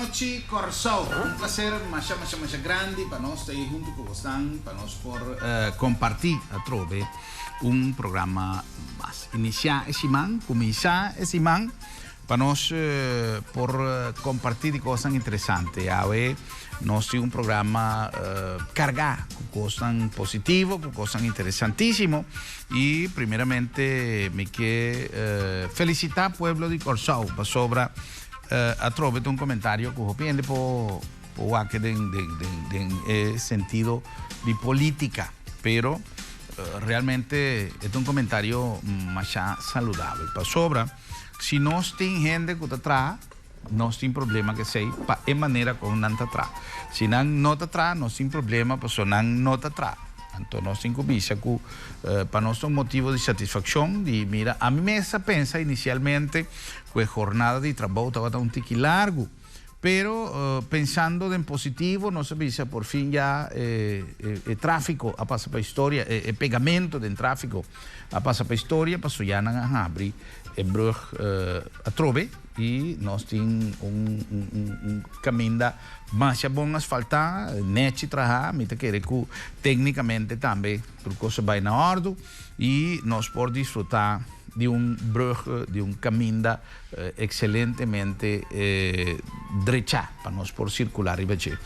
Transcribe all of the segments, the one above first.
noite, Corsol. Um prazer, mais grande para nós estar junto com vocês, para nós por compartilhar a trove programa mais. Iniciar esse man, começar esse man, para nós por compartilhar coisas interessantes. Hoje nós temos programa cargado com coisas positivas, com coisas interessantíssimas. E, primeiramente, me quero felicitar o povo de Corsol sobre a trove un comentario que depende por sentido de política, pero realmente es un comentario más saludable. Para sobra, si no tem gente que está atrás, no tem problema que sei, de maneira como não está atrás. Se não está atrás, não tem problema, porque não está atrás. Então, nós temos que para nós é um motivo de satisfação, de mira, a mim essa pensa inicialmente que a jornada de trabalho estava um tique largo, pero pensando em positivo, nós sabia por fim já o tráfico a passar para a história, o pegamento do tráfico a passar para a história, para já não abrir a brug a trove e nós temos caminho mais bom asfaltar, net trabalhar, me querer que tecnicamente também por coisa vai na ordem e nós podemos desfrutar de brug, de caminho excelentemente direito para nós por circular e bater.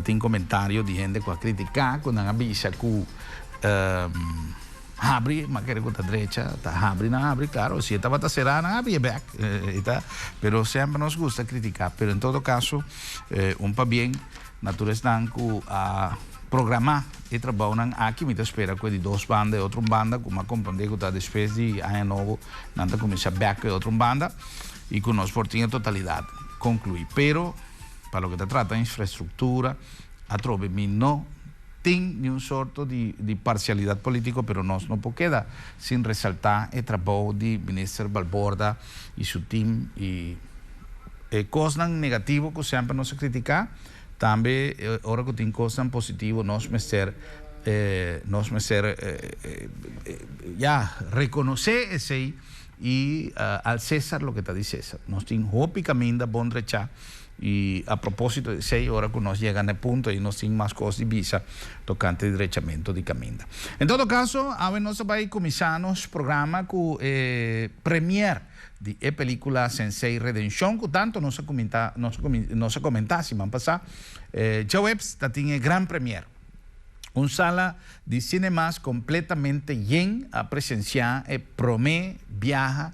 Tem comentário de gente que critica, quando avisa que abre, mas quer que está direita, abre, não abre, claro, se estava a será, não abre, é back, pero sempre nos gusta criticar, pero em todo caso, para bem, naturalmente, a programar e trabalhar aqui, me espera que de duas bandas e outra banda, como a compreender que está depois de ano novo, não começa back e outra banda, e que nós por tinha totalidade, concluir, pero, para o que se trata de infraestrutura, a trove, não tem nenhum sorto de parcialidade política, pero nós não podemos quedar sem ressaltar o trabalho de ministro Balborda e seu time e coisas negativas que sempre nos criticar, também hora que tem coisas positivas nós já reconhecer esse e al César o que está de César. Nós temos hope caminho da bom rechá. E a propósito de 6 horas que nós chegamos no ponto e nós temos mais coisas de visa tocante de direitamento de caminho. Em todo caso, agora nós vamos começar nosso programa com o premiere de a película Sensei Redenção, que tanto nós comentamos semana passada. Já webs tem grande premiere. Uma sala de cinemas completamente llena a presenciar e promete viaja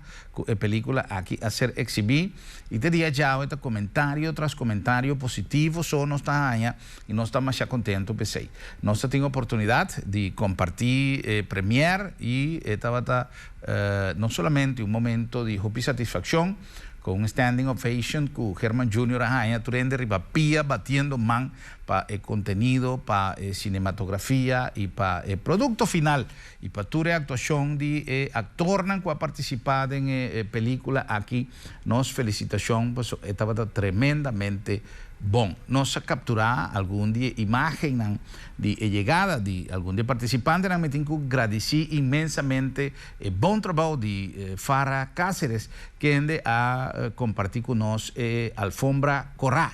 a película aqui a ser exibida e teria já este comentário tras comentário positivo só nós está aí e nós estamos já contentos pensei nós temos a oportunidade de compartilhar premiere e estava não somente momento de satisfação com standing ovation que Herman Jr. Arranha turende ribapia batendo man para o conteúdo, para a cinematografia e para o produto final e para toda a atuação de ator que ha participado em película aqui nos felicitações, pues, estava tremendamente bom. Nós capturar algum dia imagem de chegada de algum dia participante, me tenho que agradecer imensamente o bom trabalho de Farah Cáceres, que a compartir conosco a alfombra corá,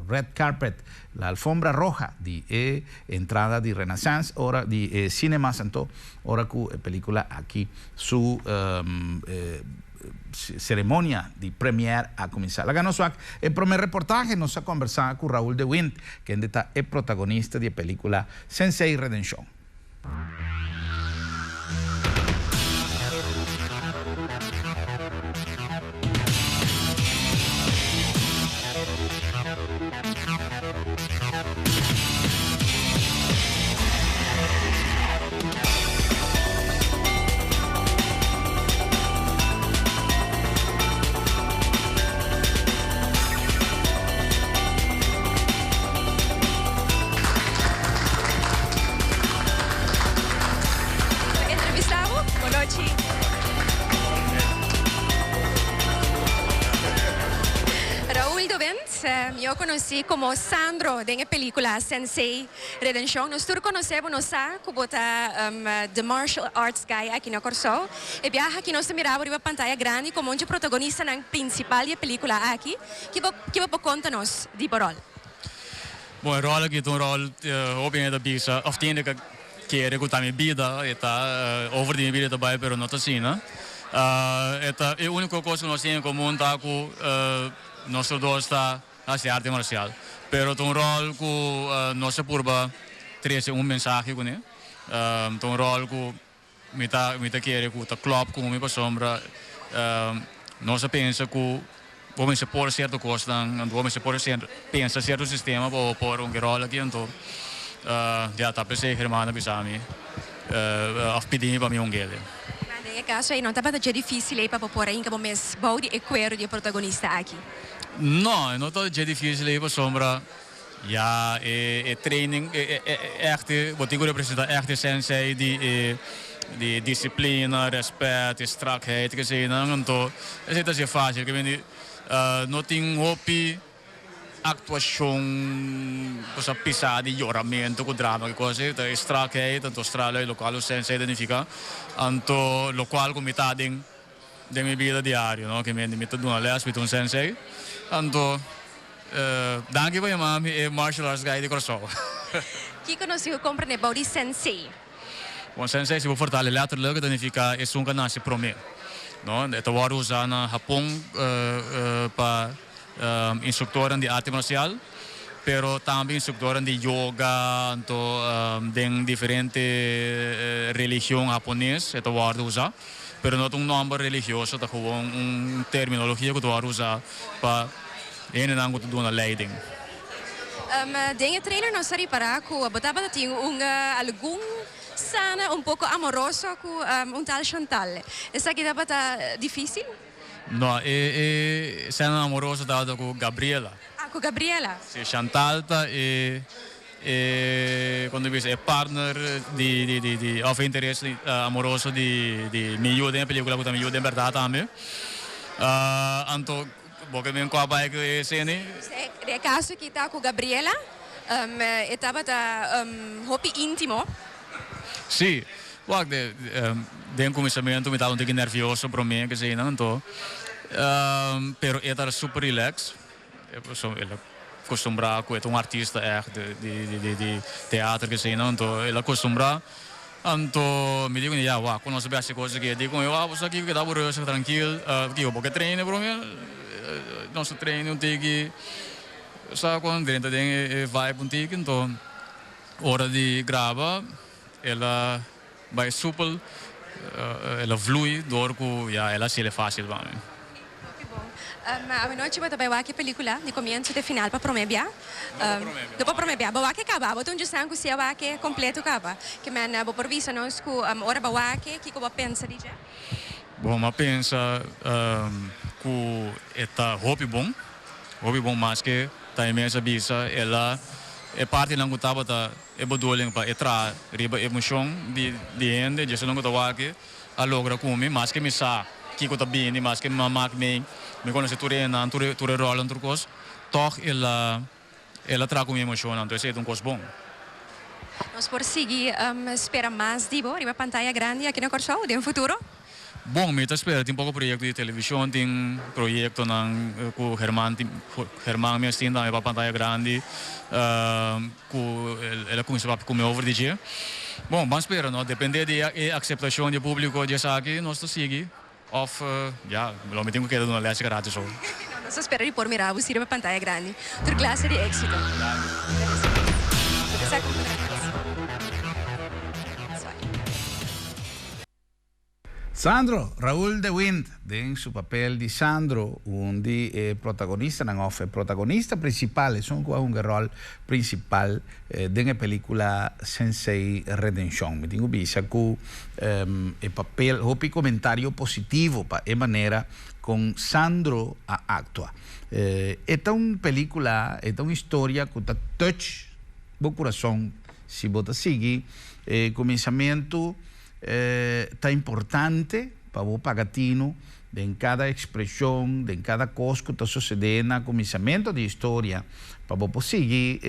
red carpet, a alfombra roja de entrada de Renaissance, ora de Cinema Santo, ora que a película aqui su cerimônia de premiere a começar. Lá nós o primeiro reportagem nós conversar com Raúl de Wind, que é o protagonista da película Sensei Redenção. Raúl Dovent, eu conheci como Sandro na película Sensei Redenção. Nós todos conhecemos como The Martial Arts Guy aqui na Corso. E viaja aqui nós miramos uma pantalla grande como um protagonista na principal da película aqui. Que você conta-nos de rol? Bom, rol aqui é um rol opinião da bisa. Of the end que é que também vida está over de vida também, pero não está assim, né? Esta é a única coisa que nós temos em comum tá com nós dois está na arte marcial. Pero tem um rol que nós purba traz mensagem com ele. Tem um rol que me quer que tá club com me para sombra. Nós pensa que vamos se pôr certo coisa, vamos se pôr certo pensa certo sistema para pôr rol aqui então. Ja, tá pensei hermana bisami. Afpedir para mim gele. Nesse caso aí não estava difícil para pôr ainda como mais bode e quero de protagonista aqui. Não está difícil para sombra. Ja, training echt wat ik representeer echt sensei die disciplina, respeito, strakheid gezien então é isso é fácil que vem não tem hobby actuação cosa pisada de oramento com drama que coisa é strakheid tanto Austrália local o sensei identifica então local como está de minha vida diária não que me tô dando les com um sensei então danke para mami e martial arts guy de Corso. Que conheceu compreende body sensei. O sensei se for fortale letterlijk significa é um canal se prome. No, é tawar usa na Japão para instrutor de arte marcial, pero também instrutor de yoga, então de diferente religião japonesa, é tawar usa, pero não um nome religioso, tá com terminologia que tawar usa para en dan goed doen leiding. Dingen trainer não seria para que botava tinha algum sana pouco amoroso com tal Chantal. Essa aqui dava difícil? Não, sana amoroso dava com Gabriela. Ah, com Gabriela. Se Chantal tá quando diz é partner de of interesse amoroso de meio da película que também meio de verdade também. Então porque me enquadra que esse né? É caso que está com Gabriela, estava hobby íntimo. Sim, logo de começamento me estava um pouco nervioso para mim que sei não então, pero era super relax, ele acostumbrado com artista de teatro que sei não então ele acostumbrado. Então, me digo, já, quando nós vemos essa coisa aqui, digo, você aqui que dá por isso, tranquilo, que eu vou treinar para mim, nosso treino tem que, sabe, quando dentro tem vibe um tico, então, hora de gravar, ela vai super, ela flui, dor que, já, ela se é fácil para mim. A noite eu também aqui película de começo de final para promebia. Depois promebia, bawa que acaba, botou um desenho que se é completo acaba. Que men vou por vista nós que hora bawa que eu pensa de já. Bom, mas pensa que está hobby bom mas que tá imensa bisa ela é parte lang utaba ta é bodoling para entrar riba emoção de ende já não gostava que a logra comer mas que me sa que eu tá bem mas que mamak me conhece turena ture rola turcos toch ela traga uma emoção então é um coisa bom. Nós por seguir espera mais de boa riba pantalla grande aqui na Corso de futuro. Bom, me espera tem pouco projeto de televisão tem projeto com Herman me assiste na pantalla grande com ela começa a comer over de dia. Bom, vamos esperar, não depende da aceitação do público de aqui nós to seguir of ja, lo metemos que dar uma leste garate só. Nós espera por mirar você riba pantalla grande. Tur classe de éxito. Sandro, Raúl de Wind, en su papel de Sandro, protagonista, protagonista principal, es un rol principal de la película Sensei Redención. Me tengo visa que el papel, un comentario positivo de manera con Sandro actúa. Esta es una película, esta es una historia que está touch el corazón, si vos sigue, comenzamiento está importante para o pagatino, em cada expressão, em cada coisa que está sucedendo no começamento da história, para você conseguir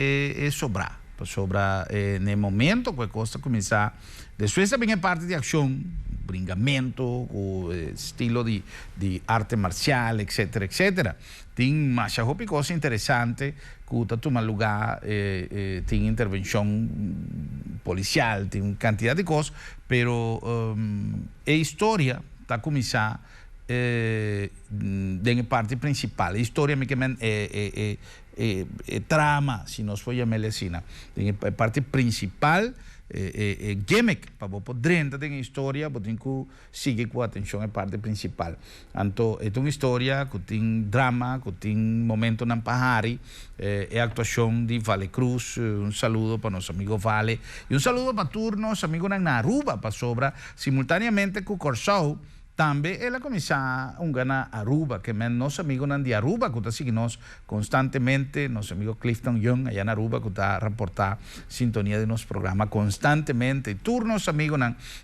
sobrar. Para sobrar no momento que a coisa começar. Depois também é parte de ação, bringamento, o estilo de arte marcial, etc, etc. Tem mais coisa interessante que está tomando lugar, tem intervenção policial, tem uma quantidade de coisas, mas a história está começando na parte principal. A história é trama, se nós podemos chamar assim. A parte principal gimmick para você poder entrar na história, você tem que seguir com atenção a parte principal. Então, é uma história que tem drama, que tem momento na Pahari, é a atuação de Vale Cruz. Um saludo para nosso amigo Vale e um saludo para todos nossos amigos na Aruba, para sobra, simultaneamente com o Corsol. Também ela começou a ganhar Aruba, que é nosso amigo de Aruba, que está seguindo nós constantemente, nosso amigo Clifton Young, allá na Aruba, que está a reportar sintonia de nosso programa constantemente. E todos nossos amigos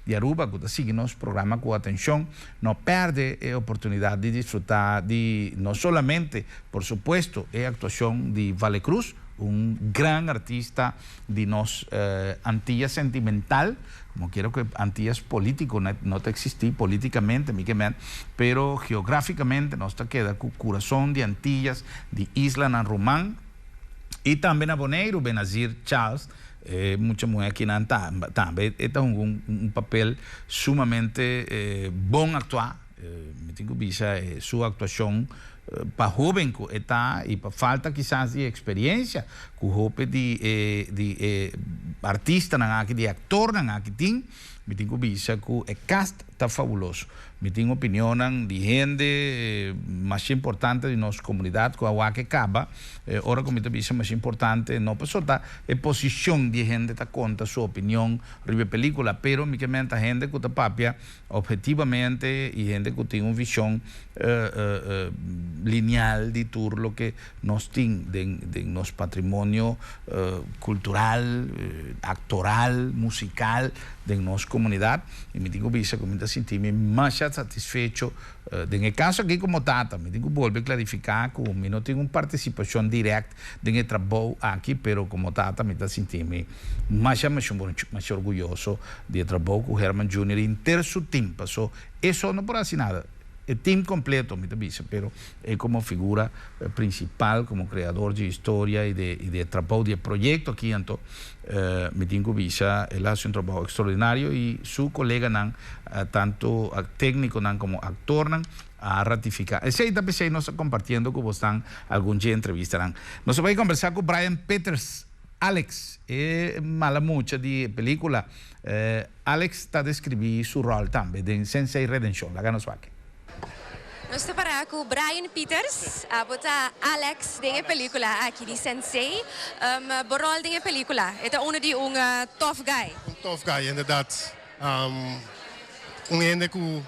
de Aruba, que está seguindo nosso programa com atenção, não perde a oportunidade de desfrutar de, não somente, por supuesto, a atuação de Vale Cruz, um grande artista de nos Antillas sentimental, como quiero que Antillas político no te existir políticamente, pero geográficamente nos queda con corazón de Antillas, de Isla Nan Román, y también a Bonaire, Benazir Charles, mucha mujer aquí también, este es un papel sumamente bom actuar, me tengo visa su actuación para joven que está y para falta quizás de experiencia que joven de artista aqui, de actor aqui tem, me tenho visa que o cast está fabuloso. Me tenho opinião de gente mais importante de nossa comunidade, que a que acaba, ora como me visa mais importante, não só tá a posição de gente que conta sua opinião sobre a película, pero me comenta gente que está papia objetivamente e gente que tem uma visão lineal de tudo lo que nós temos de nosso patrimônio cultural, actoral, musical de nossa comunidade. E me tenho visa que me sentir mais satisfeito. No caso aqui como Tata, me tenho que volver a clarificar que eu não tenho uma participação direta no trabalho aqui, pero como Tata me sentindo mais orgulhoso de trabalho com o Herman Jr. em ter seu tempo. Isso não pode ser nada. El team completo, me dice, pero él como figura principal, como creador de historia y de trabajo, de proyecto aquí, entonces, me tengo visa, él hace un trabajo extraordinario y su colega, tanto técnico como actor, a ratificar. Ese ahí también nos está compartiendo como están algún día entrevistarán. Nos va a conversar con Brian Peters. Alex, mala mucha de película. Alex está describiendo su rol también en Sensei Redemption, la gana suave. Nós estamos para com Brian Peters, a botar Alex dentro da película aqui de Sensei. Borol dentro da película, é um tough guy. Um tough guy, inderdaad. Ende que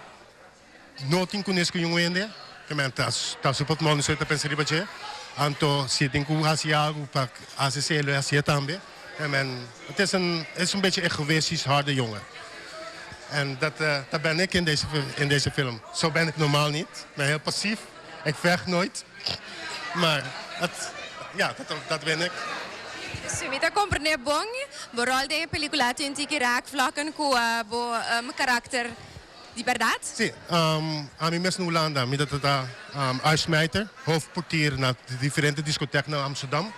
não tem conhecido com ende, que está super mal no seu tempo pensar riba então se tem que fazer algo para acessar ele também. Het is een beetje egoïstisch harde jongen. En dat ben ik in deze film. Zo ben ik normaal niet. Ik ben heel passief. Ik vecht nooit. Maar dat ben ik. Se me está compreendendo bom, o rol da película tem que raak vlakken com o caráter de verdade? Sim, a mim mesmo na Holanda, me dá Uitsmijter, hoofdportier na diferente discotheek na Amsterdam.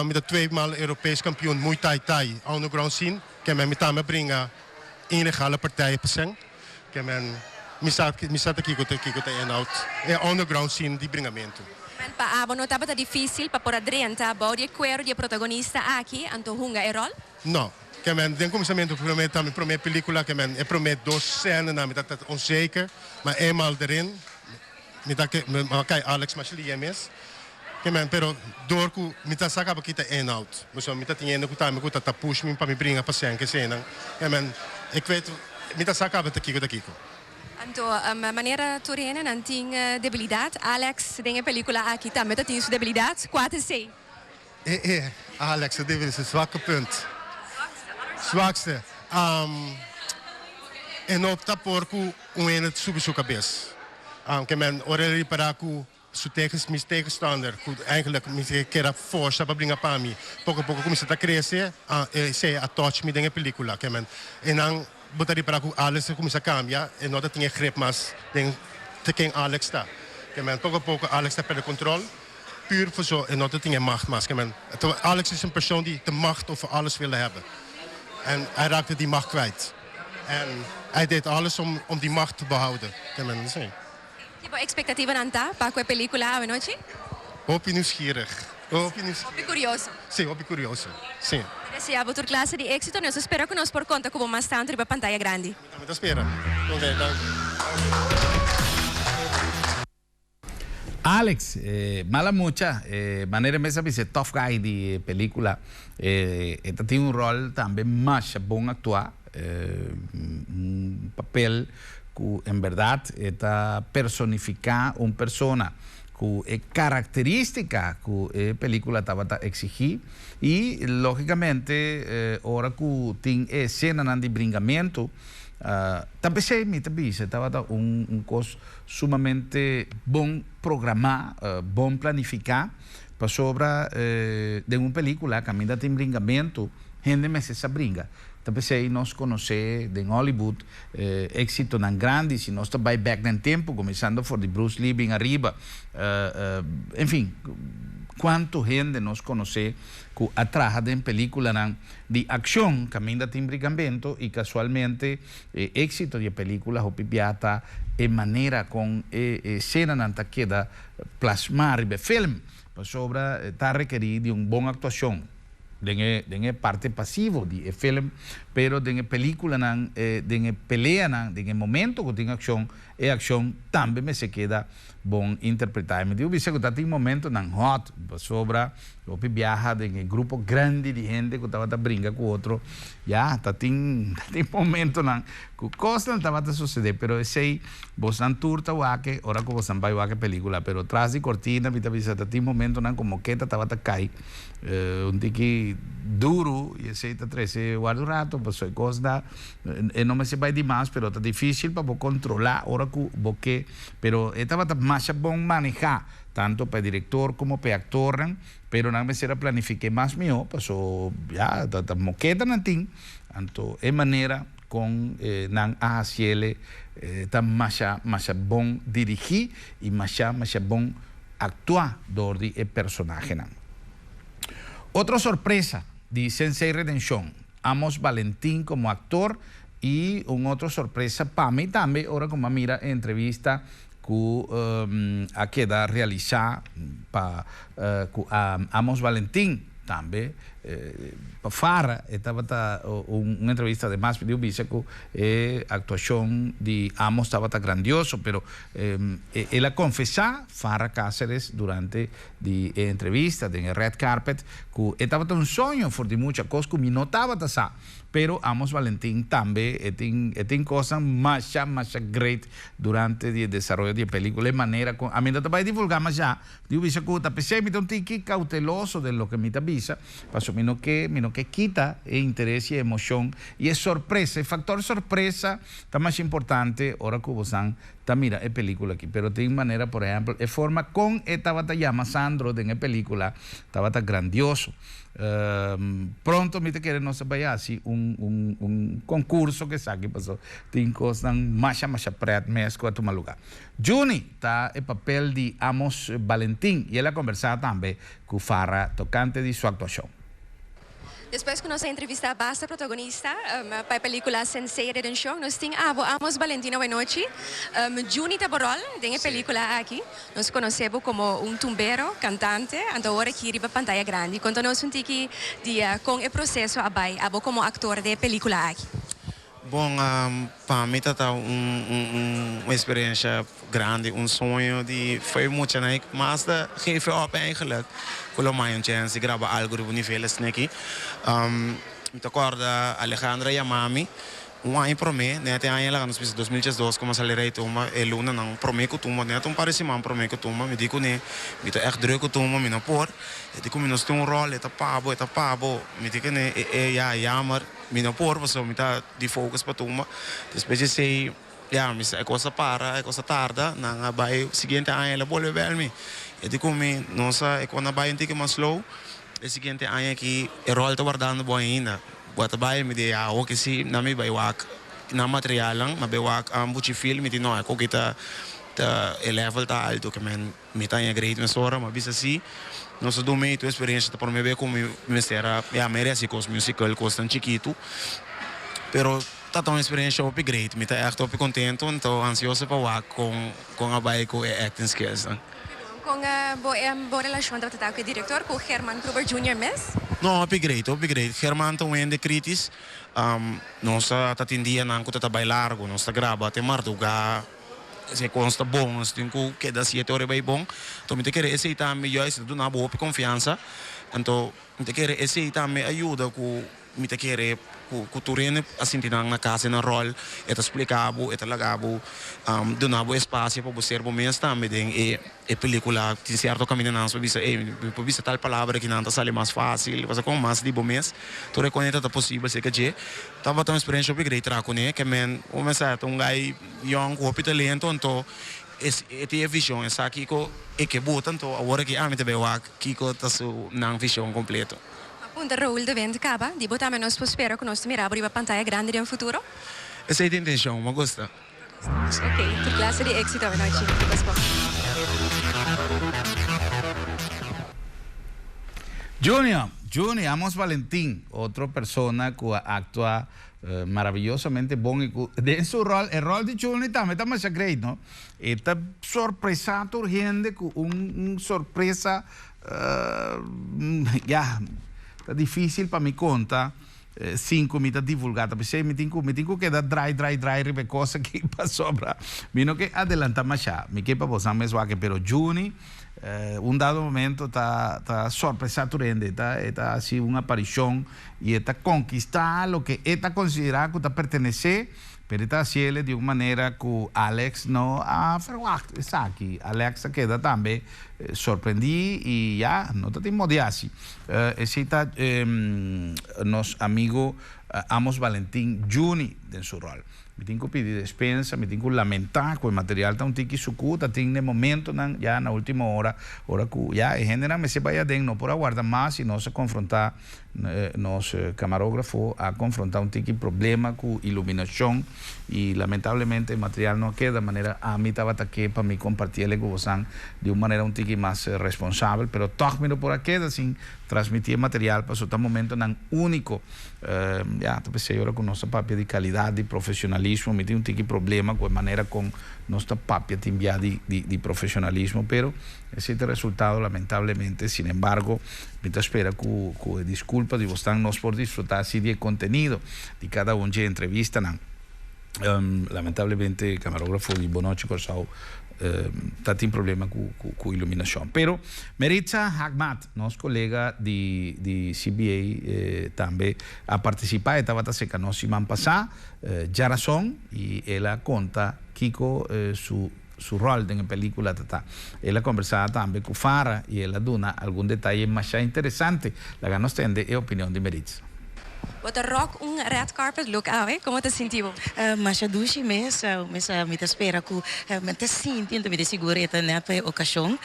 Me dá 2-maal Europees kampioen Muay Thai underground scene. Que me também bringa illegale partijen passeng. Que me staat aqui com a inhoud. É underground scene de bringamento. Não estava difícil para pôr adentro a body queer de protagonista aqui, então hunga é rol? Não. Que den começamento para minha película que é promet 2 cenas na metade onzeker, mas eenmaal erin, me dá que Alex Machili mes. Que pero door ku mita saka bakita inhoud. So mita tinha ku time ku ta push me para me bringa para que cena. Ik weet mita saka ba takiko. Então, a maneira torena não tinha debilidade. Alex, tem a película aqui também tem sua debilidade. Quase sei. Alex, dat is een zwakke punt. Zwakste. en opta por um ene subzoeken bes. Que men orelli para mis tegenstander, eigenlijk me quer força para brincar para mim. Pouco a pouco começa a crescer, sei a touch me dengue película, que men. E não botar para Alex começa a cambiar, e não tinha grip mais de quem Alex está. Que men pouco a pouco Alex está perde controle. Puur voor zo en dat dingen macht maar. Alex is een persoon die de macht over alles wil hebben. En hij raakte die macht kwijt. En hij deed alles om die macht te behouden. Kan men zeggen. Tipo expectativa nanta para a película hoje noite? Hoop je nieuwsgierig. Hoop je curioso. Sim, hoop je curioso. Sim. Deseavo outra classe de éxito. Nós espero que nós por conta como mais tanto para pantalla grande. Muito espera. Ok, dank. Alex, mala mucha, manera me sabe ser tough guy de película, esta tiene un rol también más bom actuar, un papel que en verdad esta personifica una persona que característica que película estaba a exigir y lógicamente ahora que tiene escena de brincamiento. Também sei, me estava coisa sumamente bom programar, bom planificar para sobre de uma película que ainda tem brincamento, gente me se brinca. Também sei, nós conhecemos em Hollywood êxito tão grande, se nós também back no tempo, começando por de Bruce Lee bem arriba, enfim, quanto gente nós conhecemos que atraja em película de ação, que ainda tem brincamento e casualmente êxito de películas ou pipiata e maneira com cena não queda plasmar e filme, para sobre está requerir de uma boa atuação. Dengue parte pasivo de film, pero dengue película dengue pelea dengue momento que tem ação e ação também me se queda bom interpretar. Me digo que tem momento hot sobre o viaja dengue grupo grande de gente que estava a brincar com outro, já tem momento que coisa não estava a suceder, pero esse vos não turta o que ora que vos não vai o que película, pero atrás de cortina me avisa tem momento como que estava a cair tiki duro e esse esse guarda rato pues soy cosa não me se vai demais pero tá difícil para controlar ora que boque pero estava mais bom manejar tanto para diretor como para actor pero não me será planifique mais meu passou já tá moqueta não tem tanto é maneira com não a ciele tá mais bom dirigir e mais bom actuar do personagem não. Otra sorpresa de Sensei Redemption, Amos Valentín como actor y una otra sorpresa para mí también, ahora como mira entrevista que ha quedado realizada para Amos Valentín también, para Farra, estaba una entrevista de más video dice que actuación de Amos estaba grandioso, pero él ha confesado Farra Cáceres durante la entrevista en el Red Carpet que estaba un sueño de muchas cosas que no estaba pero Amos Valentín también tiene cosas más great durante el desarrollo de la película de manera a mí no te voy a divulgar más ya digo dice que te me un tiki cauteloso de lo que me avisa pasó mino que quita interés y emoción y es sorpresa el factor sorpresa está más importante ahora que vos mira es película aquí pero de manera por ejemplo es forma con esta batalla Sandro de la película estaba tan grandioso pronto me te quiere no se vaya así un concurso que saque pasó tiene cosas más pret mesco a tu lugar Juni está el papel de Amos Valentín y él ha conversado también con Farra tocante de su actuación. Depois que nós entrevistamos a protagonista para a película Sensei Redemption, nós temos Amos Valentín hoje noite. Juni Taborol, tem a película aqui. Nós conhecemos como tumbero, cantante, então agora aqui riba pantalla grande. Conta-nos tique com o processo abai, como ator de película aqui. Bom, para mim está uma experiência grande, sonho de foi muito, né? Mas geef op eigenlijk. Quando mais chance gravar algo de nível aqui. Me acorda Alejandra Yamami ano para mim, né, até ano lá nos 2012 como salário toma, luna não promete que toma, né, então parece mais promete que toma, me digo né, me tô echt druk que toma, me não por, digo me não tem rol, eta pabo, me digo né, ja jammer, me não por, você me tá de focus para toma, depois de sei, ja, me é coisa para, é coisa tarda, na vai seguinte ano ela volve bem me, digo me, nossa, é quando vai um pouco mais slow, o seguinte ano aqui, o rol tá guardando bom ainda. Buat bay mi dia oke si nami bay wak na material lang mabe wak buchi film mi tino ako kita ta level ta alto que men mi ta grade me sora ma bisa si no so do meio experiência ta por me ver como me será ya merece cos musical cos tan chiquito pero ta tão experiência upgrade mi ta echt op contento então ansioso para wak com a bay com acting skills. Com boa relação da com o diretor, com o Herman Kruber Jr. mesmo? Não, upgrade. Herman também é crítico. Nós atendia na coisa de largo, nós grava até marduga. Se consta bom, nós temos que dar 7 horas bem bom. Então, me te querer aceitar melhor, se tu não boa confiança. Então, me te querer aceitar me ajuda com me te querer ku turene assim na casa na rol eta explicabo eta lagabo donavo espaço para você momentos também e película tem certo caminho não para bisa tal palavra que não tá sale mais fácil você com mais de momentos tu reconhece tá possível ser que je tava tão experiência bem grande traco né que men começar um gai young com talento então esse visão essa aqui ko e que bota então agora que me te veo aqui ko tá su não visão completo. Punta Raul de Vente acaba, di botame nos spero che nostro mirabili a pantalla grande in un futuro. Essa é a intenção, me gusta. Ok, tu classe di éxito a noi Junior Amos Valentín, otra persona que actúa maravillosamente bon en su rol, el rol de Junior también está más great, ¿no? Esta sorpresa urgente, un sorpresa ya está difícil para mi conta 5 mi está divulgata perché mi tengo que dar dry ribe cosa que passò bra vino que adelanta más ya mi que para vos me suake pero Juni un dado momento está sorpresa turende está así una aparición y está conquistar lo que está considerado que está pertenece pero está haciendo de una manera que Alex no ha verwacht está aquí Alex queda también sorprendí y ya no te modiasi está nos amigo Amos Valentín Juni en su rol me tengo que pedir despensa me tengo que lamentar que el material está un tiki sucuta tiene momento ya en la última hora que ya en general me se vaya de no por aguardar más y no se confrontar nos camarógrafo a confrontar un tiki problema con iluminación y lamentablemente el material no queda de manera a mí estaba aquí para mí compartirle con vos de una manera un tiki más responsable pero todo miro por aquí sin transmitir material para su momento tan único ya te pensé ahora con nuestra papia de calidad de profesionalismo me tiene un tiki problema con manera con nuestra papia de profesionalismo pero ese es el resultado lamentablemente sin embargo me espera que disculpa de vos nos por disfrutar así de contenido de cada una entrevista lamentablemente el camarógrafo de Bonochi Corsao está tendo problema com iluminação. Pero Meritza Hagmat, nosso colega de CBA, também a participar, estava seca nós semana passada, Jarason, e ela conta Kiko su rol na película. Ela conversava também com Farah e ela dona algum detalhe mais interessante. La que nos tende é a opinião de Meritza. Wat een rock, red carpet look out, como te sentiu? Mas a duche mesmo, me te espera que me te sinto, então me te segura esta neta ocasião,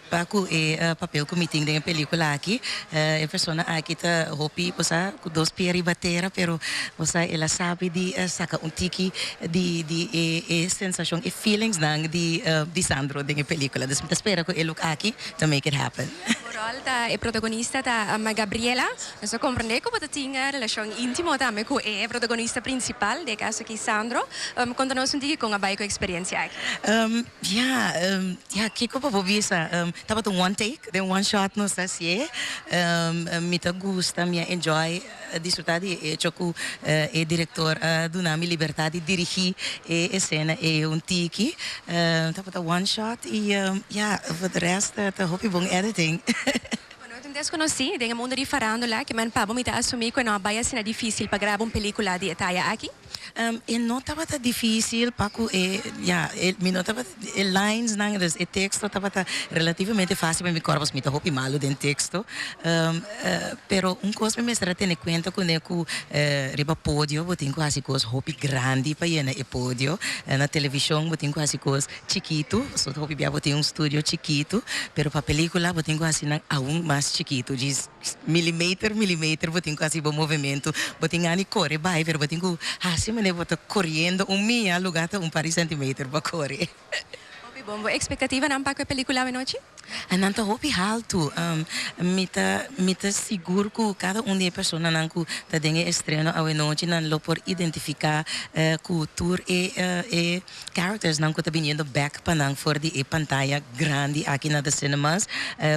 para que papel que me tem na película aqui, a pessoa aqui tá hopi, posa com dois pés batera, pero posa ela sabe de saca tiki de sensação e feelings nang de Sandro na película, então me te espera que ele look aqui to make it happen. Vooral de protagonista da Gabriela, nós compreendemos como te tinha relação íntima também com o protagonista principal de caso aqui Sandro. Conta-nos um com a baia experiência aqui. Kiko para visa, tava um one take, de one shot no sacie. Me te gusta, me enjoy disfrutar de hecho com o diretor do nome Liberdade dirigir a cena e tiki. Tava one shot e for the rest, hope bom editing. Desconheci, tem um mundo de farándula que man pabo me tá assumir que não vai ser difícil para gravar uma película de Italia aqui. E não estava tão difícil, Paco, me notava lines, não, o texto estava relativamente fácil, mas me corpos me hopi malo den texto. Pero coisa me estará tendo conta com riba pódio, botin quase coisa hopi grande para ir na pódio, na televisão botin quase coisa chiquito, só hopi bia botin estúdio chiquito, pero para película botin quase aún mais chiquito, diz milímetro, botin quase bom movimento, botin ani corre, vai, pero botin assim me bota correndo minha lugar tá par de centímetro para correr. Bom, expectativa não para a película de noite? Não tá hopi alto. Me tá seguro que cada de pessoas não que tá dentro estreno a noite não lo por identificar cultura e characters não que tá vindo back para não for de pantalla grande aqui na das cinemas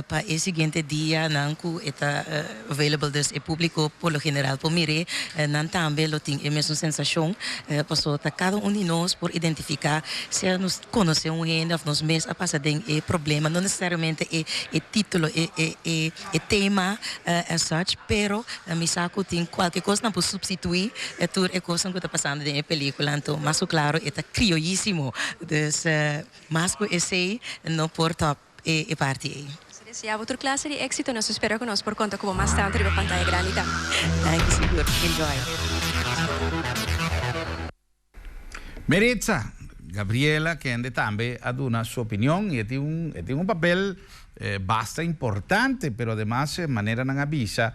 para o seguinte dia não que está available des e público por lo general por mire não também lo tem a mesma sensação passou tá cada de nós por identificar se nos conhecer gente nos mês a passar de problema não necessariamente e título e tema as such pero me saco tem qualquer coisa não pode substituir tudo é coisa que está passando na película então mas claro é criollíssimo dus mas que esse não por top e parte aí. Deseava outra classe de êxito, nós espero que nós por conta como mais tanto na pantalla grande também. Seguro, enjoy. Meritza, Gabriela, que ande también a dar su opinión y tiene un papel bastante importante, pero además de manera no avisa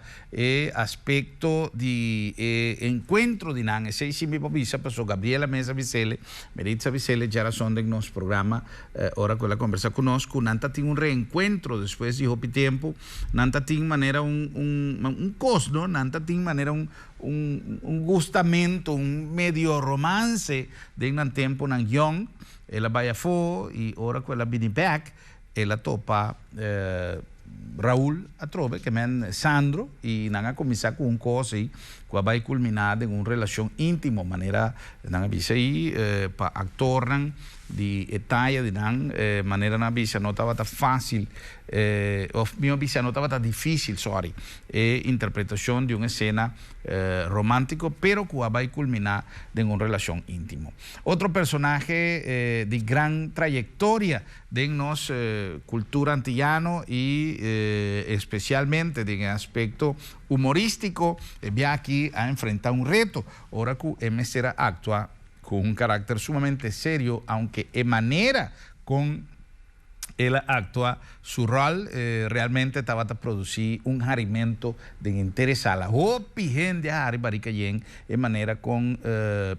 aspecto de encuentro de nan ese sí mismo avisa pasó Gabriela Mesa Vicele, Meritza Vicele ya son de nos programa ahora con la conversa con nosotros, nanta tiene un reencuentro después de hopi tiempo, nanta tiene manera un cosno, nanta tiene manera un gustamento, un medio romance de un tiempo nan young, ela vaya fo y ahora con la bini back ela topa Raúl Atrobe, que men Sandro, y nanga comienza con un cosa y va a culminar en una relación íntima, manera nanga visa y pa actor de talla de nan manera nanga visa no estaba tan fácil o mio visa no estaba tan difícil, sorry, interpretación de una escena romántico, pero que va a culminar en una relación íntima. Otro personaje de gran trayectoria de nuestra cultura antillano y especialmente en aspecto humorístico, ya aquí ha enfrentado un reto. Ahora que Mesera actúa con un carácter sumamente serio, aunque de manera con él actúa, su rol realmente estaba a producir un jarimento de interés a la hopi gente a Barica Yen, de manera con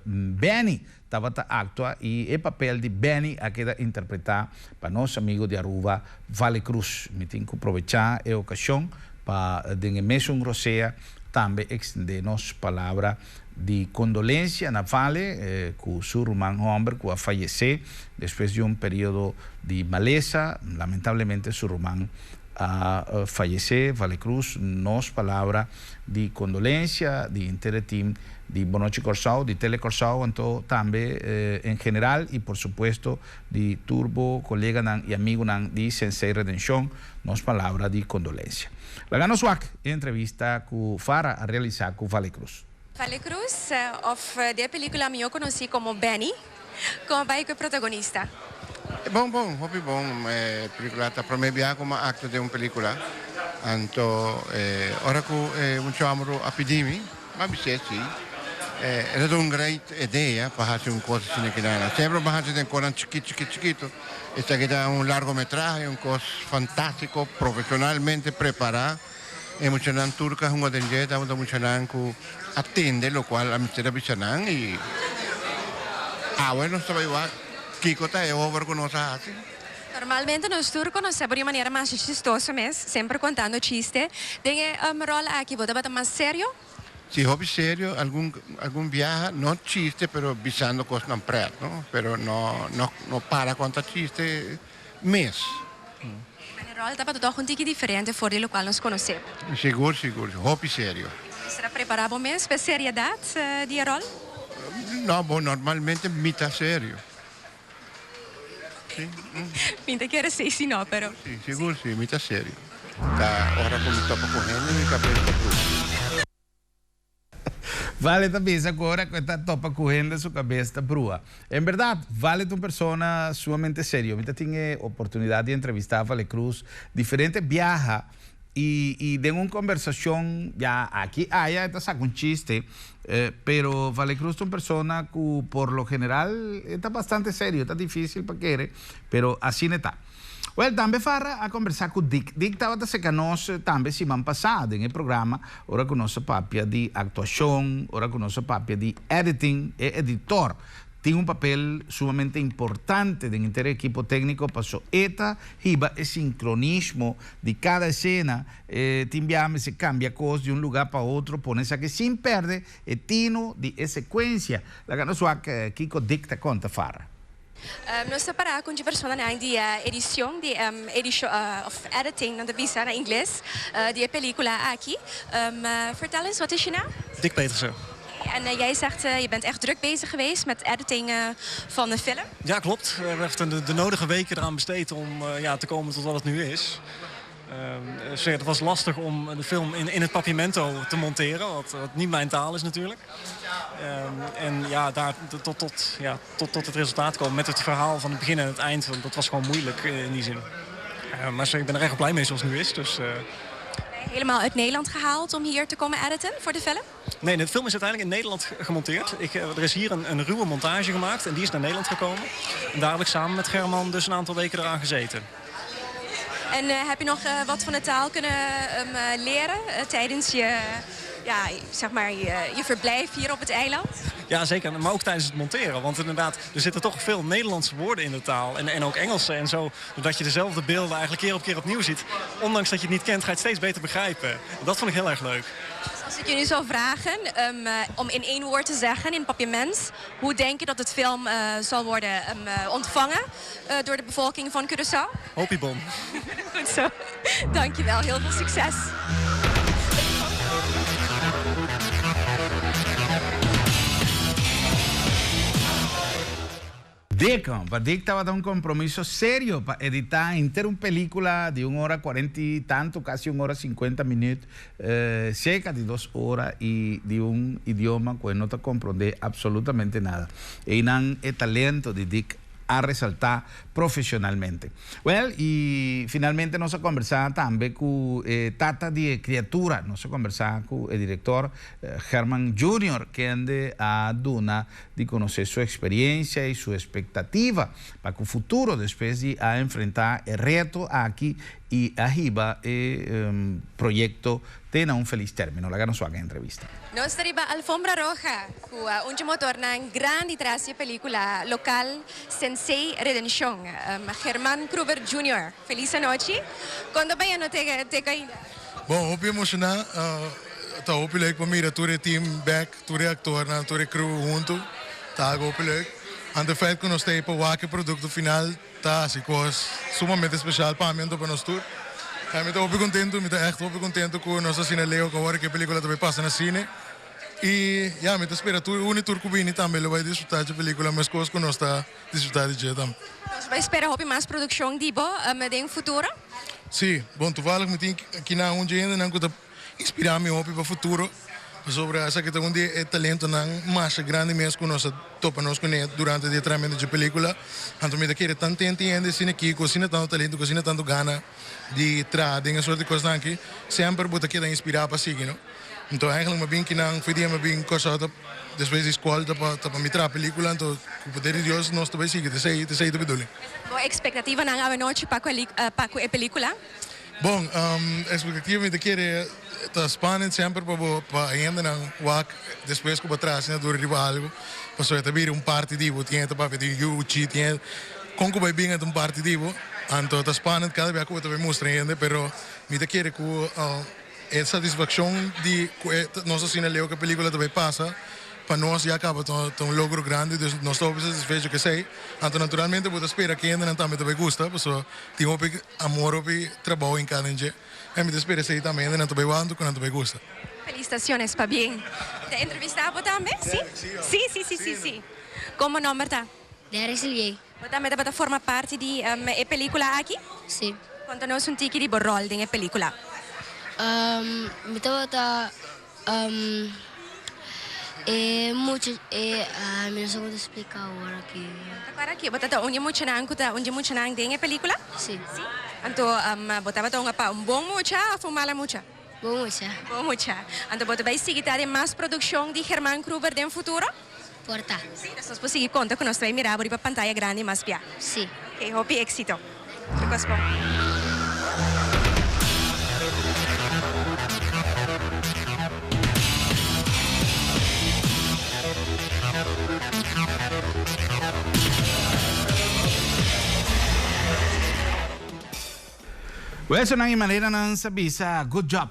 Benny estaba a actuar y el papel de Benny ha quedado interpretado para nuestros amigos de Aruba, Vale Cruz. Me tengo que aprovechar la ocasión para de mesmo Rosea también extendernos palabra de condolencia na Vale con su hermano hombre que ha fallecido después de un periodo de maleza. Lamentablemente su hermano a fallecer. Vale Cruz nos palabra de condolencia de Interteam de Bonoche Corsao, de Tele Corsao, entonces también en general y por supuesto de Turbo, colega y amigo de Sensei Redención, nos palabra de condolencia. La gano suac entrevista que Fara a realizar con Vale Cruz. Vale Cruz, of de película eu conheci como Benny, como vai que é protagonista. Bom, hobby bom. Película está para mim como acto de uma película. Então, ora que muito amor a pedir-me, mas me sim. É uma grande ideia para fazer uma coisa assim que dá. Sempre para fazer uma coisa chiquito. Esta aqui dá largometraje, uma coisa fantástico, profissionalmente preparada. E muita gente turca, uma dengeta, muita gente que atende, lo qual a mistério bichanan e bueno, estava igual. Kiko está over con nosotros. Normalmente nós turcos nós sempre de maneira mais chistosa mesmo, sempre contando chiste. Tem rol aqui, você vai mais sério? Si hobby serio, algún viaje, no chiste, pero visando cosas no preto, ¿no? Pero no para contar chiste mes. O rol está todo um tique diferente fora do qual nós conhecemos. Seguro, hobby serio. Será preparado mesmo para a seriedade de rol? No, normalmente mitad serio. Sí. Pinta que era sei, sim, não, pero... Sí, seguro, sí, mitad serio. tá hora como topa correndo e cabelo tá brua. Vale também agora que está topa correndo sua cabeça brua. Em verdade, Vale é uma pessoa sumamente séria. Eu tive a oportunidade de entrevistar a Vale Cruz, diferente viaja y de una conversación ya aquí, allá está saco un chiste, pero Vale Cruz es una persona que por lo general está bastante serio, está difícil para querer, pero así no está. Well, también farra a conversar con Dick. Dick estaba se conoce también semana pasada en el programa, ahora conoce papia de actuación, ahora conoce papia de editing, editor. Tiene un papel sumamente importante dentro del equipo técnico para esta hiba el sincronismo de cada escena, se cambia cosas de un lugar para otro, ponerse aquí sin perder el tino de secuencia. La gana suave que Kiko dicta conta farra. Nós separar com de pessoa na edição de of editing na visa na inglês de película aqui. Vertel eens wat is je naam? Dick Petersen. En jij zegt, je bent echt druk bezig geweest met editing van de film. Ja, klopt. We hebben echt de nodige weken eraan besteed om te komen tot wat het nu is. Het was lastig om de film in het papiamento te monteren, wat niet mijn taal is natuurlijk. En ja, daar tot het resultaat komen met het verhaal van het begin en het eind, want dat was gewoon moeilijk in die zin. Maar ik ben er echt blij mee zoals het nu is. Dus, helemaal uit Nederland gehaald om hier te komen editen voor de film? Nee, de film is uiteindelijk in Nederland gemonteerd. Er is hier een ruwe montage gemaakt en die is naar Nederland gekomen. En daar heb ik samen met German dus een aantal weken eraan gezeten. En heb je nog wat van de taal kunnen leren tijdens je verblijf hier op het eiland? Ja, zeker. Maar ook tijdens het monteren. Want inderdaad, er zitten toch veel Nederlandse woorden in de taal. En ook Engelse en zo. Doordat je dezelfde beelden eigenlijk keer op keer opnieuw ziet. Ondanks dat je het niet kent, ga je het steeds beter begrijpen. Dat vond ik heel erg leuk. Als ik jullie zou vragen om in één woord te zeggen, in papiaments, hoe denk je dat het film zal worden ontvangen door de bevolking van Curaçao? Hopiebom. Goed zo. Dankjewel. Heel veel succes. Dick estaba dando un compromiso serio para editar entera una película de 1 hora 40 y tanto, casi 1 hora 50 minutos, cerca de 2 horas y de un idioma que no te comprende absolutamente nada. Y el talento de Dick a resaltar profesionalmente. Well, y finalmente nos ha conversado también con Tata de Criatura, nos ha conversado con el director German Jr., que ande a Duna de conocer su experiencia y su expectativa para el futuro, después de enfrentar el reto aquí y arriba el proyecto tenha un feliz término. La gana suave entrevista. Nós arriba Alfombra Roja, com motor na grande traje película local Sensei Redención. Germán Kruber Jr. Feliz noite. Quando bem no te ainda? Bom, hoop emocional. Tá hoop leuk para mim, todo o team back, todo o actor, todo o crew junto. Tá hoop leuk. En de feit que nós temos para o produto final, tá assim, coisa sumamente especial para mim, para nós tour. Eu estou muito contente, echt muito contente com nossa cine Leo, que agora que a película também passa na cine. E, ja, me espera tu une tour cubini também, ele vai desfrutar da película, mas coisas que nós está desfrutar de dia também. Nós vai esperar hope mais produção de bo, em futuro? Sim, bom, toevallig me tem aqui na onde ainda não que inspirar me hope para o futuro. Sobre essa que tem é talento na massa grande mesmo que nós topa nós conhecemos durante o treinamento de película. Então me querer tanto entender cine aqui, cocina tanto talento, cocina tanto gana de trás, essa sorte de coisas aqui, sempre bota que inspirar para seguir, não? Então eigenlijk me bem que não foi dia me bem coisa depois da escola para me trazer película, então o poder de Deus nós também seguir, te sei de bedoeling. Boa expectativa na ave noite para a película? Bom, expectativa me querer tá spannend sempre para ainda não walk depois que para trás né do rival para só ter partido tinha para ver YouTube tinha com que vai bem um partido então tá spannend cada vez que eu também mostro ainda pero me te querer com a satisfação de nossa cine Leo que a película também passa para nós já acaba tão logro grande dus nós estamos satisfeitos que sei então naturalmente vou esperar que ainda não também gosta por só tem amor e trabalho em cada dia. E me espero que também não estou bem quando não gosta. Felicitaciones, para bien. ¿Te entrevistaba también? Sí. ¿Cómo nombre está? De Aracelier. ¿Vos también formar parte de película aquí? Sí. Contanos un tiki de rol de la película. Me estaba mucho, no sé cómo explicar ahora aquí. Agora que botata onde muito nang de la película? Sí. Anto botava to nga pa bom mucha ou fumala mucha? Bom mucha. Bom mucha. Anto bota vai seguir de mais produção de Herman Kruber no futuro? Porta. Sim, nós podemos seguir conta que nós vai mirar para a pantalla grande mais pia. Sí. Ok, hope éxito. Chicos, bom. Pues eso de manera não sabisa, good job.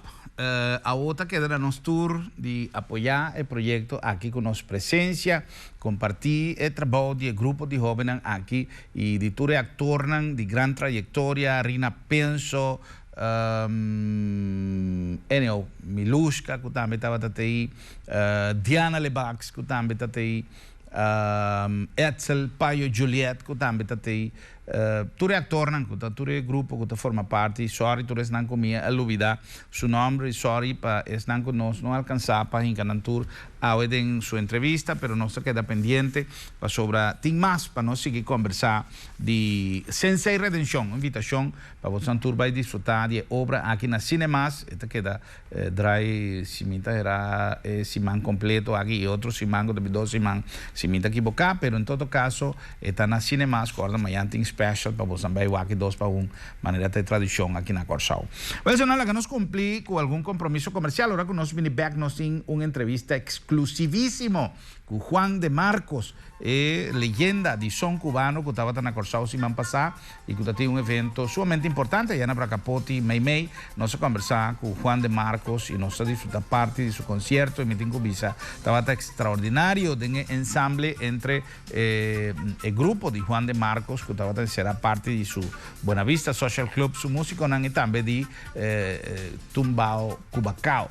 A outra que era nos tour de apoiar o projeto aqui com nossa presença, compartir o trabalho de grupo de jovens aqui e de tour actor de grande trajetória, Rina Penso, Enel Miluska, que também estava aí, Diana Lebax, que também está aí, Etzel Paio Juliet, que também está aí. Ture actor ture grupo que forma parte, sorry ture não comia aluvida su nombre, sorry pa es não nos no alcanzar para encanantur a en su entrevista, pero no se queda pendiente para sobre ting más para no seguir conversar de Sensei Redención, invitación para vos tour vai disfrutar de obra aqui na Cinemas, esta queda dry simita era simán completo aqui e outro simán de 2 simán simita equivocar, pero en todo caso está na Cinemas, corda manhã tem special para você também aqui 2 para 1 maneira de tradição aqui na Corsao. Mas não é que nos cumprir com algum compromisso comercial, agora que nós vini back nós tem uma entrevista exclusivíssimo com Juan de Marcos, leyenda de som cubano que estava na Corsao semana passada e que tem evento sumamente importante allá na Bracapote, Meimei, nós conversar com Juan de Marcos e nós disfrutar parte de su concierto e me tenho visa, estava extraordinário de ensamble entre el grupo de Juan de Marcos que estava será parte de su Buena Vista Social Club, su músico e também de Tumbao Cubacao,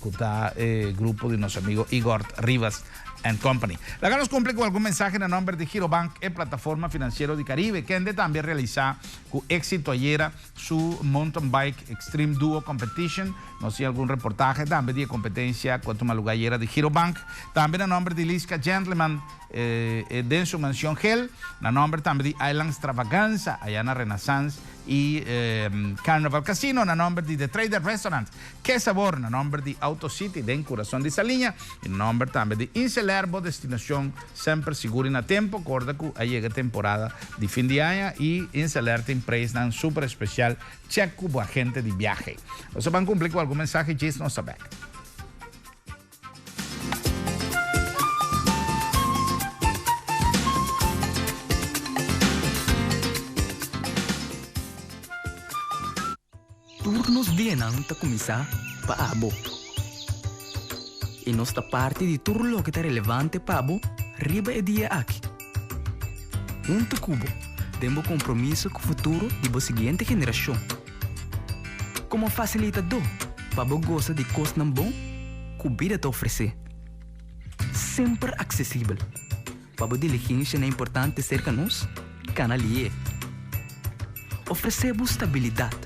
que está grupo de nosso amigo Igor Rivas and Company. La que nos cumple con algún mensaje en nombre de Girobank, plataforma financiera de Caribe, que también realiza con éxito ayer su mountain bike Extreme Duo Competition. No sé algún reportaje también de competencia con tu malugayera de Girobank. También en nombre de Liska Gentleman de su mansión Hell. En nombre también de Island Extravaganza, allá en Renaissance y Carnival Casino, en nombre de The Trader Restaurant, Que Sabor, en nombre de Auto City, de Corazón de Saliña, en nombre también de Incelerbo, destinación siempre segura y a tiempo, corda que llega temporada de fin de año y Inceler te impresionan súper especial, check como agente de viaje. O sea, van a cumplir con algún mensaje, Jason no sabe. Turnos vienam ta começar para abo. E nossa parte de turno que está relevante para abo, riba é dia aqui. Junto cubo, temos compromisso com o futuro de a seguinte geração. Como facilitador, para abo gosta de coisa bom, que a vida te oferecer. Sempre acessível. Para a diligência é importante cerca de nós, canalier. Oferecemos estabilidade.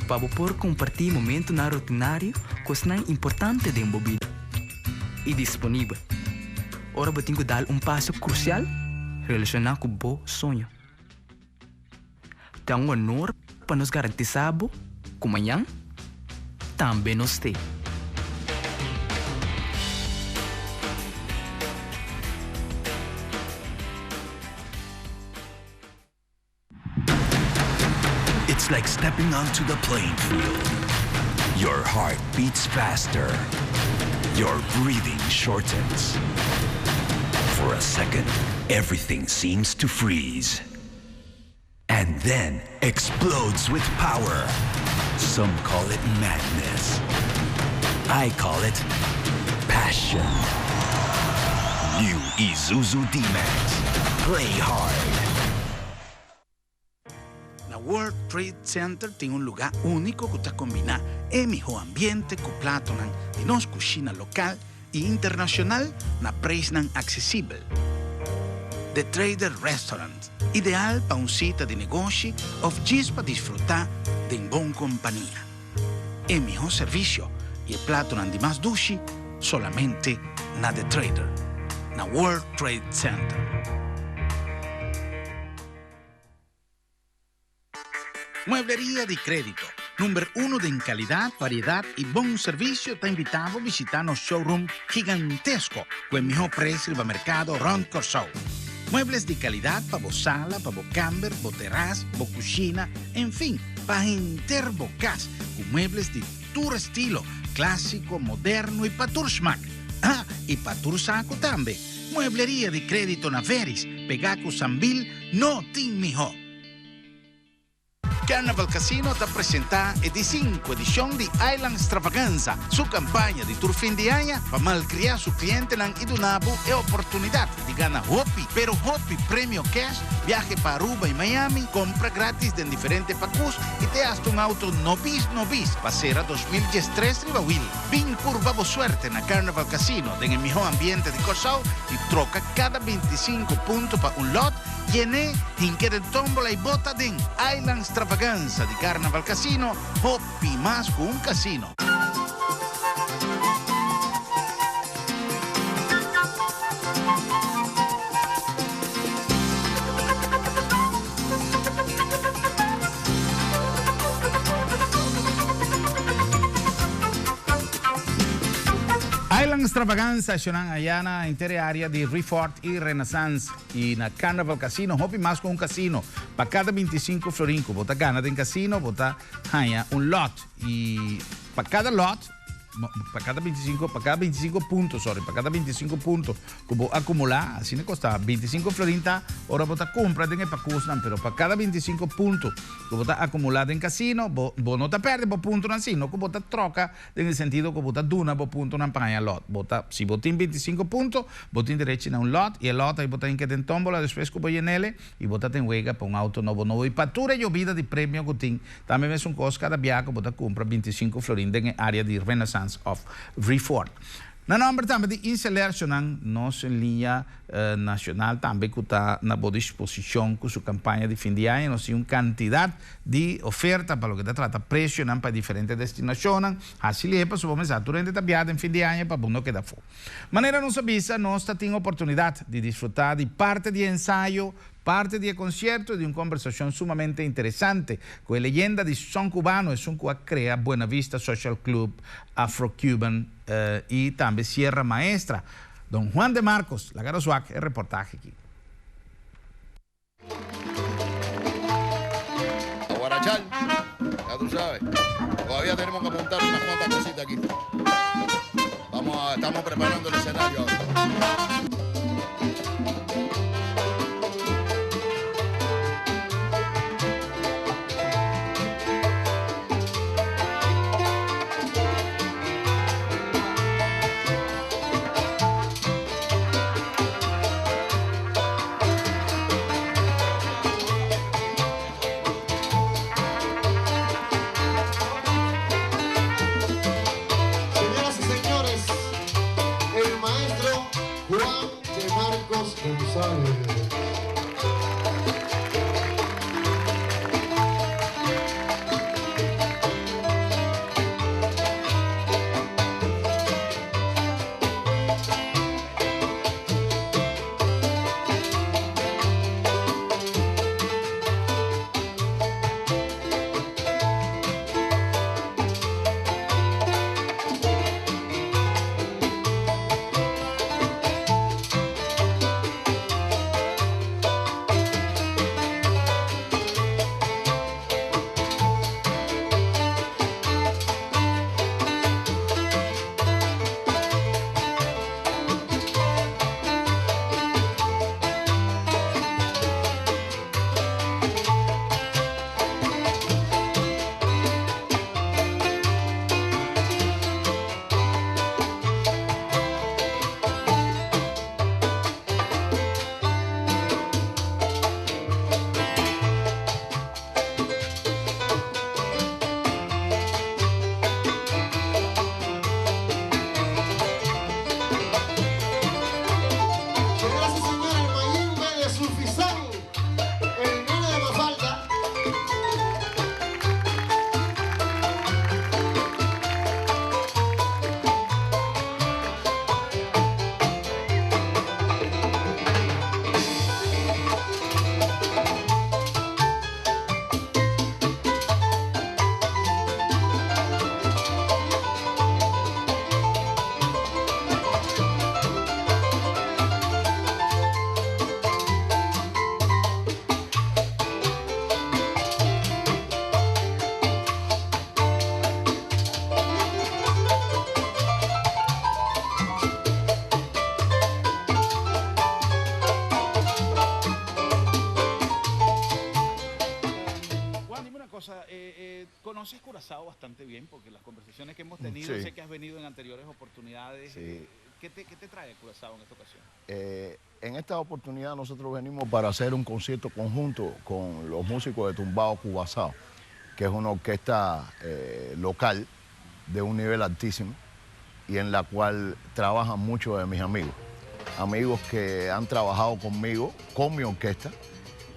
Para poder compartilhar momento na rotinário, coisa importante de uma vida. E disponível. Ora, eu tenho que dar passo crucial relacionado com o bom sonho. Tem honor para nos garantizar que amanhã também nos tem. It's like stepping onto the playing field. Your heart beats faster. Your breathing shortens. For a second, everything seems to freeze. And then explodes with power. Some call it madness. I call it passion. New Isuzu D-Max. Play hard. World Trade Center tem lugar único que combina o mejor ambiente com prato de nossa cozinha local e internacional na preço acessível. The Trader Restaurant, ideal para un cita de negocio o gis para disfrutar de una buena compañía. El mejor servicio y el plato de más dushi solamente na The Trader, na World Trade Center. Mueblería de crédito, número 1 en calidad, variedad y buen servicio, te invitamos a visitar nuestro showroom gigantesco con el mejor precio del mercado Ron Corso. Muebles de calidad para vos sala, para vos camber, vos terraz, vos cocina, en fin, para enter vos casa, con muebles de tu estilo, clásico, moderno y para tu smack. Ah, y para tu saco también. Mueblería de crédito Naveris, Pegaco Sambil, no tin mijo. Carnival Casino te presenta la edición de Island Extravaganza, su campaña de tour fin de año para malcriar su cliente y donarle la oportunidad de ganar Hopi, pero Hopi Premio Cash, viaje para Aruba y Miami, compra gratis en diferentes pacus y te hasta un auto nobis para ser a 2013 riba Will. Vin curva suerte en la Carnival Casino, en el mejor ambiente de Corsao y troca cada 25 puntos para un lot. Llené, hinque tómbola y bota de Island Extravaganza de Carnival Casino, Hopi más con un casino. Island Extravaganza sono allá en la intera área de Refort y Renaissance y en Carnival Casino, Hopi más con un casino. Para cada 25 florincos, vota gana en casino, vota un lot y para cada lot, para cada 25 puntos, para cada 25 puntos que vos acumular, así me costa 25 florintas, ahora vos compras en el pacusnan, pero para cada 25 puntos que vos acumular en casino, vos no te pierdes vos puntos así, no que vos troca en el sentido que vos duna vos puntos en paña lot. Si vos tienes 25 puntos, vos tienes derecho a un lot y el lot ahí vos tenés que tener tómbola, después que vos llenele y vos te juega para un auto nuevo y para tu llovida de premio que tienes, también es un costo cada viaje que vos compras 25 florintas en el área de Renaissance of Refort. Na nombre também de instalação nossa linha nacional também que está na boa disposição com sua campanha de fim de ano, nós temos uma quantidade de oferta para o que se trata preço para diferentes destinações, assim é para vamos a durante a viagem em fim de ano para não quedar fora. Maneira não sabia, nós temos oportunidade de desfrutar de parte de ensaio, parte de concierto y de una conversación sumamente interesante con la leyenda de son cubano, es un que crea Buena Vista Social Club, Afro-Cuban y también Sierra Maestra. Don Juan de Marcos, la Garosuac, el reportaje aquí. A Guarachal, ya tú sabes, todavía tenemos que montar unas cuantas cositas aquí. Estamos preparando el escenario ahora. conoces Curazao bastante bien, porque las conversaciones que hemos tenido, Sí. sé que has venido en anteriores oportunidades. Sí. ¿Qué te trae Curazao en esta ocasión? En esta oportunidad nosotros venimos para hacer un concierto conjunto con los músicos de Tumbao Curazao, que es una orquesta local de un nivel altísimo y en la cual trabajan muchos de mis amigos. Amigos que han trabajado conmigo, con mi orquesta,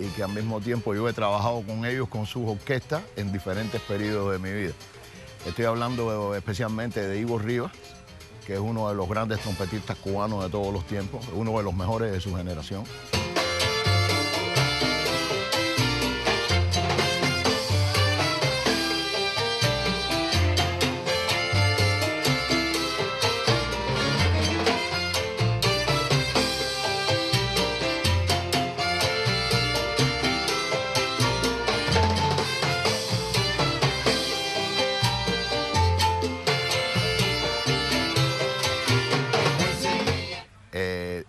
y que al mismo tiempo yo he trabajado con ellos, con sus orquestas, en diferentes periodos de mi vida. Estoy hablando especialmente de Ivo Rivas, que es uno de los grandes trompetistas cubanos de todos los tiempos, uno de los mejores de su generación.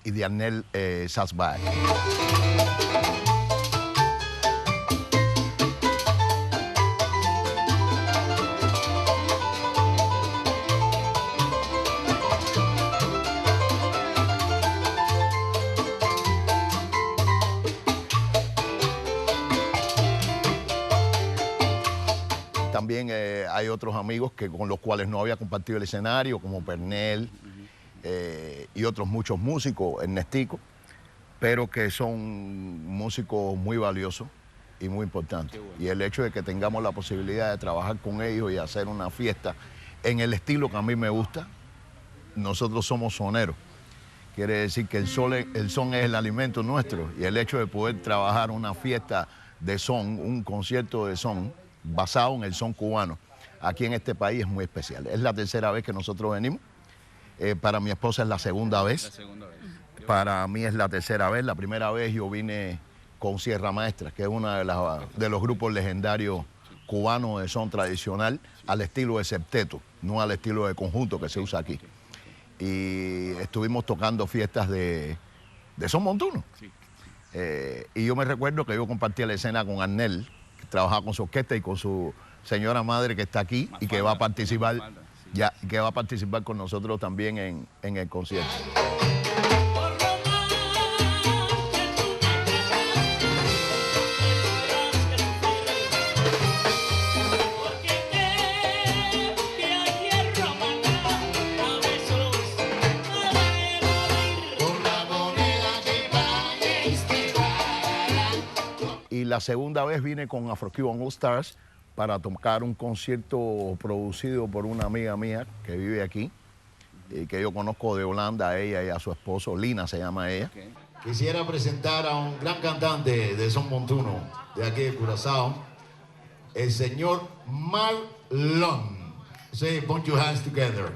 Y de Arnel Satzbach. También hay otros amigos con los cuales no había compartido el escenario, como Pernell, y otros muchos músicos, Ernestico, pero que son músicos muy valiosos y muy importantes. Bueno. Y el hecho de que tengamos la posibilidad de trabajar con ellos y hacer una fiesta en el estilo que a mí me gusta, nosotros somos soneros. Quiere decir que el son es el alimento nuestro, y el hecho de poder trabajar una fiesta de son, un concierto de son, basado en el son cubano, aquí en este país es muy especial. Es la tercera vez que nosotros venimos. Para mi esposa es la segunda vez. La segunda vez. Para mí es la tercera vez. La primera vez yo vine con Sierra Maestra, que es uno de los grupos legendarios cubanos de son tradicional, al estilo de septeto, no al estilo de conjunto que se usa aquí. Y estuvimos tocando fiestas de son montuno. Sí. Y yo me recuerdo que yo compartía la escena con Arnel, que trabajaba con su orquesta, y con su señora madre que está aquí y que va a participar. Ya, que va a participar con nosotros también en el concierto. Y la segunda vez vine con Afro Cuban All Stars para tocar un concierto producido por una amiga mía que vive aquí y que yo conozco de Holanda, a ella y a su esposo, Lina se llama ella. Okay. Quisiera presentar a un gran cantante de son montuno de aquí de Curazao, el señor Marlon. Say, put your hands together.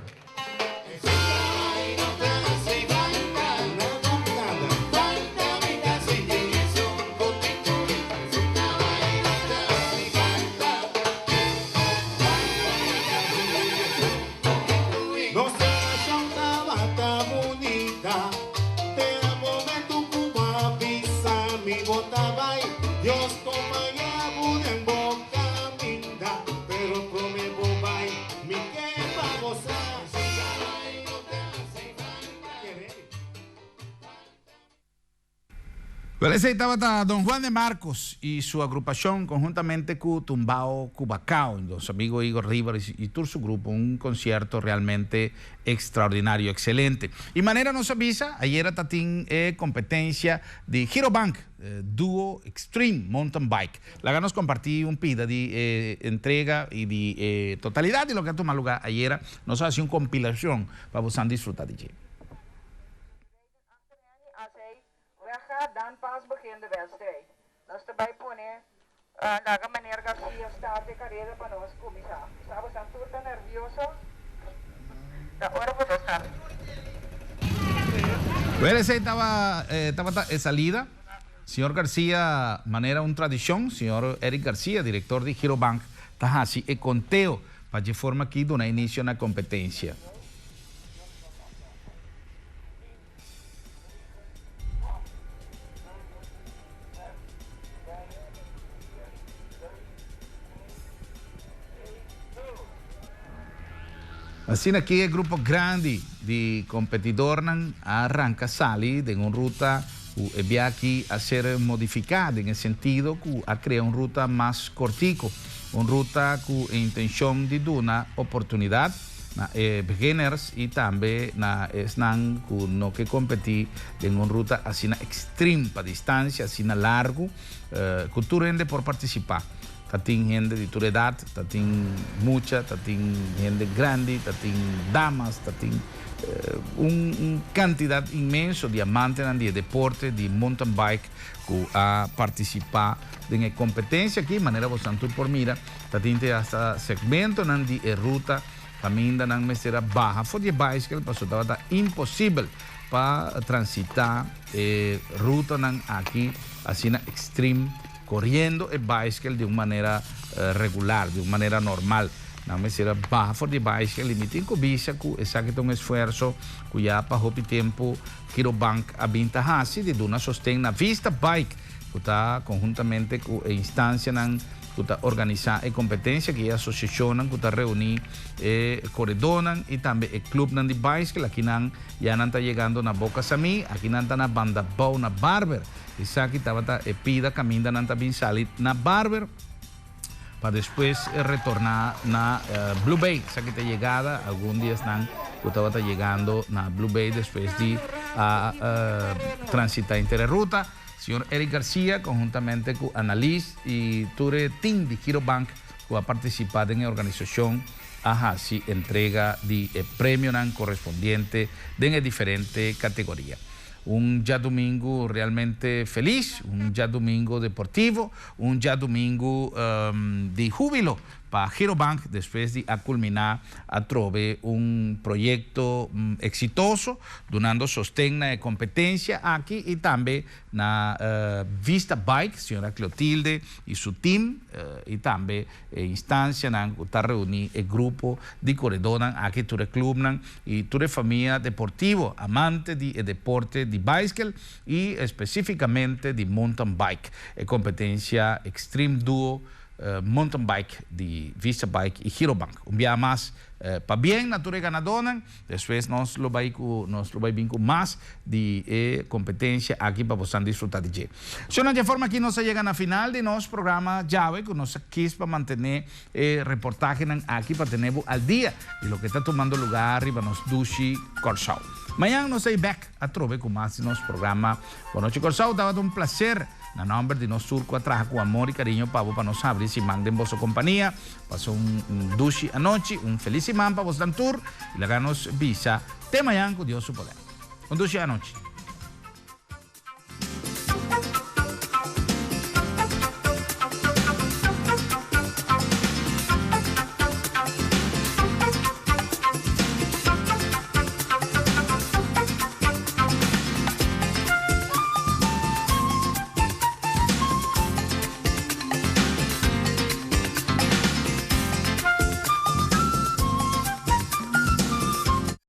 Bueno, ese estaba don Juan de Marcos y su agrupación conjuntamente con Tumbao Cubacao, los amigos Igor Rivas y todo su grupo, un concierto realmente extraordinario, excelente. Y manera nos avisa, ayer tatín competencia de Hero Bank, dúo Extreme Mountain Bike. La nos compartí un pida de entrega y de totalidad de lo que ha tomado lugar ayer. Nos hace una compilación para vosotros disfrutar de ello. Dan pas begin de wedstrijd. Dat is erbij ponen. Laga meneer Garcia start de carrera para nos comisar. Estamos tan turta nervioso. Da hora por estar. Bueno, ese estaba salida. Señor García, manera una tradición. Señor Eric García, director de Hero Bank, está así el conteo para que forma aquí de una inicio una competencia. Assim aqui é grupo grande de competidor arranca sali de uma ruta que é aqui a ser modificada em sentido que a criar uma ruta mais cortico, uma ruta com a intenção de dar uma oportunidade na beginners e também na esnan que não que competir em uma ruta assim extrema para distância, assim largo, que tu rende por participar. Tem gente de toda idade, tem muita, tem gente grande, tem damas, tem quantidade imensa de amantes de deporte, de mountain bike que a participar de competência aqui, de maneira você não por mira, tem esse segmento de ruta caminha na mesera barra, for de bicycle, passou estava impossível para transitar ruta aqui assim extreme corriendo el bicycle de una manera regular, de una manera normal. Não me será barra for de bicycle, limitem com bicha, que é um esforço que já para o tempo Girobank a vintage de uma sostém na Vista Bike, que está conjuntamente com a instância que está organizando a competência, que é a associação que está reunindo corredores e também o clube de bicycle, aqui já não está chegando na Boca Sami, aqui não está na banda Bow, na Barber. Isso aqui estava pida caminho não está bem salir na Barber para depois retornar na Blue Bay. Isso aqui está chegada, alguns dias não, eu estava chegando na Blue Bay depois de transitar entre ruta. Senhor Eric Garcia, conjuntamente com analista e todo o time de Girobank, que ha participado na organização, se entrega de prêmio correspondiente de diferentes categorias. Já domingo realmente feliz, já domingo deportivo, já domingo de júbilo para Girobank, depois de culminar a trove projeto exitoso, donando sostén na competência aqui e também na Vista Bike, senhora Clotilde e seu time, e também a instância que está reunindo o grupo de corredores aqui, todo o clube e toda a família deportiva, amante de deporte de bicycle e especificamente de mountain bike, a competência Extreme Duo mountain bike de Vista Bike e Girobank. Dia mais para bem na tua ganadora, depois nós lo vai vir com mais de competência aqui para você desfrutar de je. De forma que nós chegamos na final de nosso programa Jave, que nós quis para manter reportagem aqui para ter al dia de lo que está tomando lugar arriba nos Dushi Corsau. Amanhã nós vamos back a trove com mais de nosso programa Boa Noite Corsau. Dava um prazer na nome de nosso turco atrás com amor e carinho para nós abrir se mandem vossa companhia. Passou duche à noite, feliz semana para vos dan tour e lá nos visa. Até amanhã com Deus o poder. Duche à noite.